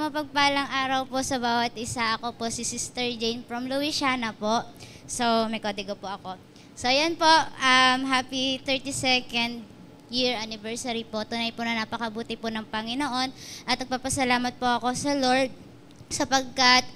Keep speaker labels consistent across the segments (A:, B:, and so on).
A: mapagpalang araw po sa bawat isa. Ako po si Sister Jane from Louisiana po. So, may kodigo po ako. So, ayan po, happy 32nd year anniversary po. Tunay po na napakabuti po ng Panginoon. At nagpapasalamat po ako sa Lord sapagkat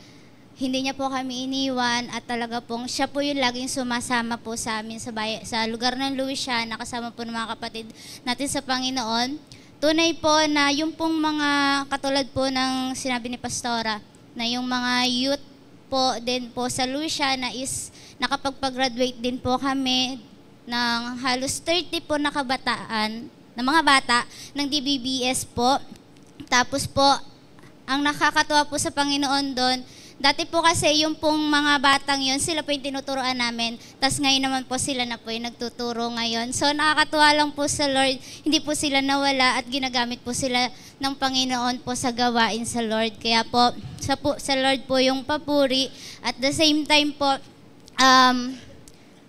A: hindi niya po kami iniwan at talaga pong siya po yung laging sumasama po sa amin sa lugar ng Louisiana, kasama po ng mga kapatid natin sa Panginoon. Tunay po na yung pong mga katulad po ng sinabi ni Pastora, na yung mga youth po din po sa Louisiana is nakapagpag-graduate din po kami ng halos 30 po na kabataan, na mga bata ng DBBS po. Tapos po, ang nakakatuwa po sa Panginoon doon, dati po kasi yung pong mga batang yon sila po yung tinuturoan namin. Tapos ngayon naman po sila na po yung nagtuturo ngayon. So nakakatuwa lang po sa Lord, hindi po sila nawala at ginagamit po sila ng Panginoon po sa gawain sa Lord. Kaya po, sa Lord po yung papuri. At the same time po,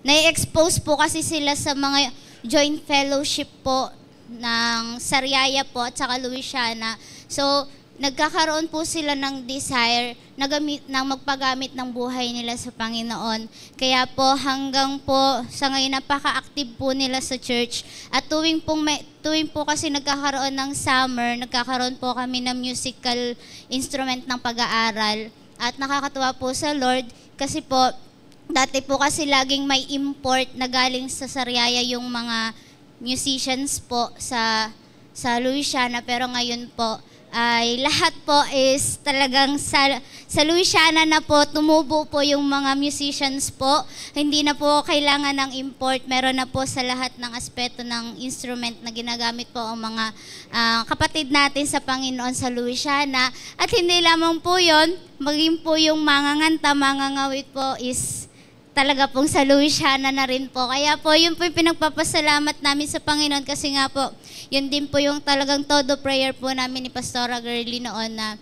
A: na-expose po kasi sila sa mga joint fellowship po ng Sariaya po at saka Louisiana. So, nagkakaroon po sila ng desire na magpagamit ng buhay nila sa Panginoon. Kaya po hanggang po sa ngayon napaka-active po nila sa church. At tuwing po kasi nagkakaroon ng summer, nagkakaroon po kami ng musical instrument ng pag-aaral. At nakakatuwa po sa Lord kasi po dati po kasi laging may import na galing sa Sariaya yung mga musicians po sa Louisiana, pero ngayon po ay lahat po is talagang sa Louisiana na po, tumubo po yung mga musicians po. Hindi na po kailangan ng import. Meron na po sa lahat ng aspeto ng instrument na ginagamit po ang mga kapatid natin sa Panginoon sa Louisiana. At hindi lamang po yun, maging po yung mga nganta, mga ngawit po is talaga pong sa Louisiana na rin po. Kaya po, yun po yung pinagpapasalamat namin sa Panginoon kasi nga po, yun din po yung talagang todo prayer po namin ni Pastora Girly noon na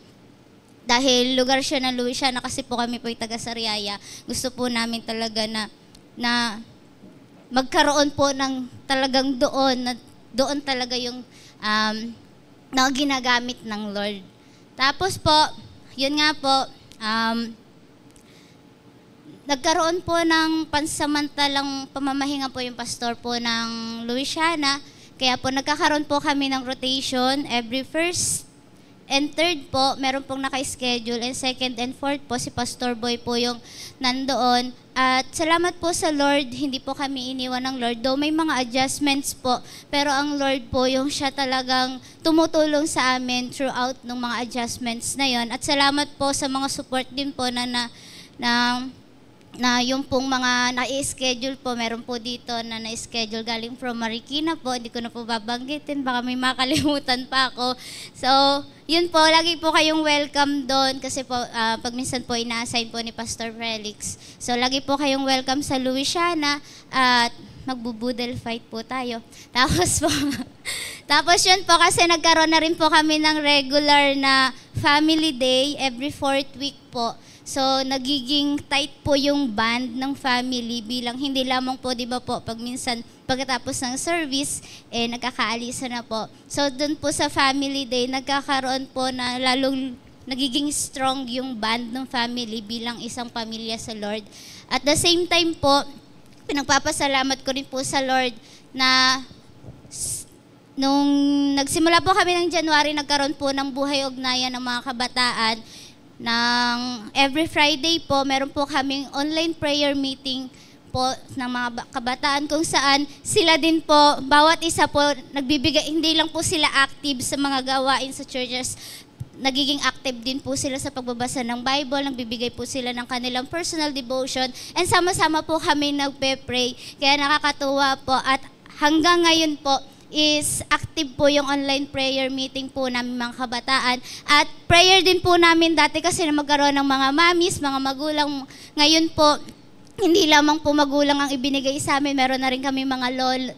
A: dahil lugar siya ng Louisiana kasi po kami po yung taga-Sariaya, gusto po namin talaga na magkaroon po ng talagang doon talaga yung na ginagamit ng Lord. Tapos po, yun nga po, nagkaroon po ng pansamantalang pamamahinga po yung pastor po ng Louisiana. Kaya po nagkakaroon po kami ng rotation every first and third po, meron pong naka-schedule, and second and fourth po, si Pastor Boy po yung nandoon. At salamat po sa Lord, hindi po kami iniwan ng Lord. Though may mga adjustments po, pero ang Lord po yung siya talagang tumutulong sa amin throughout ng mga adjustments na yon. At salamat po sa mga support din po na yung pong mga na-schedule po, meron po dito na na-schedule galing from Marikina po, hindi ko na po babanggitin, baka may makalimutan pa ako. So, yun po, lagi po kayong welcome doon kasi po, pag minsan po ina-assign po ni Pastor Felix. So, lagi po kayong welcome sa Louisiana at magbubudel fight po tayo. Tapos yun po kasi nagkaroon na rin po kami ng regular na family day every fourth week po. So, nagiging tight po yung band ng family bilang hindi lamang po, di ba po, pag minsan pagkatapos ng service, nagkakaalisa na po. So, dun po sa family day, nagkakaroon po na lalong nagiging strong yung band ng family bilang isang pamilya sa Lord. At the same time po, pinagpapasalamat ko rin po sa Lord na nung nagsimula po kami ng January, nagkaroon po ng buhay ugnayan ng mga kabataan. Every Friday po, meron po kaming online prayer meeting po ng mga kabataan kung saan sila din po, bawat isa po, nagbibigay, hindi lang po sila active sa mga gawain sa churches, nagiging active din po sila sa pagbabasa ng Bible, nagbibigay po sila ng kanilang personal devotion, and sama-sama po kami nagpe-pray. Kaya nakakatuwa po at hanggang ngayon po, is active po yung online prayer meeting po namin mga kabataan. At prayer din po namin dati kasi na magkaroon ng mga mamis, mga magulang. Ngayon po, hindi lamang po magulang ang ibinigay sa amin, meron na rin kami mga lola,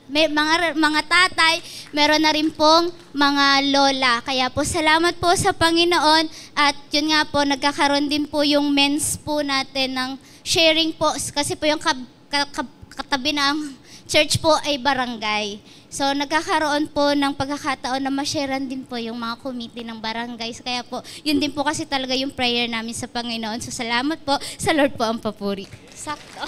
A: mga tatay, meron na rin pong mga lola. Kaya po salamat po sa Panginoon at yun nga po, nagkakaroon din po yung men's po natin ng sharing po kasi po yung katabi ng church po ay barangay. So nagkakaroon po ng pagkakataon na ma-sharean din po yung mga committee ng barangay. So, kaya po, yun din po kasi talaga yung prayer namin sa Panginoon. So salamat po, sa Lord po ang papuri. Sakto.